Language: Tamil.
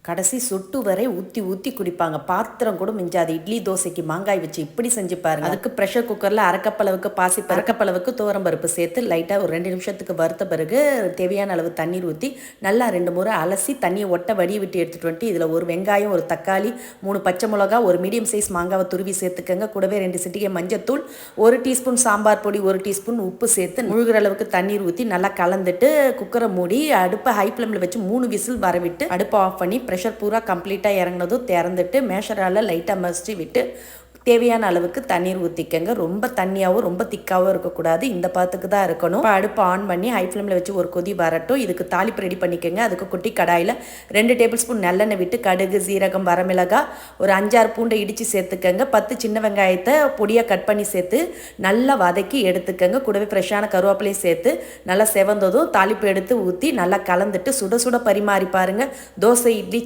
கடைசி சொட்டு வரை ஊற்றி ஊற்றி குடிப்பாங்க. பாத்திரம் கூட மிஞ்சாது. இட்லி தோசைக்கு மாங்காய் வச்சு இப்படி செஞ்சு பாருங்க. அதுக்கு ப்ரெஷர் குக்கரில் அரைக்கப்பளவுக்கு அரைக்கப்பளவுக்கு துவரம்பருப்பு சேர்த்து லைட்டாக ஒரு 2 நிமிஷத்துக்கு வறுத்த பிறகு தேவையான அளவு தண்ணீர் ஊற்றி நல்லா 2 முறை அலசி தண்ணியை ஒட்ட வடிய விட்டு எடுத்துகிட்டு வந்துட்டு இதில் ஒரு வெங்காயம், ஒரு தக்காளி, 3 பச்சை மிளகா, ஒரு மீடியம் சைஸ் மாங்காவை துருவி சேர்த்துக்கங்க. கூடவே 2 சிட்டிகை மஞ்சத்தூள், 1 டீஸ்பூன் சாம்பார் பொடி, 1 டீஸ்பூன் உப்பு சேர்த்து முழுகிற அளவுக்கு தண்ணீர் ஊற்றி நல்லா கலந்துட்டு குக்கரை மூடி அடுப்பை ஹை ஃப்ளேமில் வச்சு 3 விசில் வரவிட்டு அடுப்பை ஆஃப் பண்ணி ப்ரெஷர் பூரா கம்ப்ளீட்டாக இறங்கினதும் திறந்துட்டு மேஷரால் லைட்டாக மசிச்சு விட்டு தேவையான அளவுக்கு தண்ணீர் ஊற்றிக்கங்க. ரொம்ப தண்ணியாகவும் ரொம்ப திக்காகவும் இருக்கக்கூடாது. இந்த பாத்துக்கு தான் இருக்கணும். இப்போ அடுப்பு ஆன் பண்ணி ஹை ஃப்ளேமில் வச்சு ஒரு கொதி வரட்டும். இதுக்கு தாளிப்பு ரெடி பண்ணிக்கோங்க. அதுக்கு குட்டி கடாயில் 2 டேபிள் ஸ்பூன் நல்லெண்ணெய் விட்டு கடுகு, சீரகம், வரமிளகாய், ஒரு 5-6 பூண்டை இடித்து சேர்த்துக்கங்க. 10 சின்ன வெங்காயத்தை பொடியாக கட் பண்ணி சேர்த்து நல்லா வதக்கி எடுத்துக்கங்க. கூடவே ஃப்ரெஷ்ஷான கருவேப்பிலையும் சேர்த்து நல்லா செவந்ததும் தாளிப்பு எடுத்து ஊற்றி நல்லா கலந்துட்டு சுட சுட பரிமாறி பாருங்கள். தோசை, இட்லி,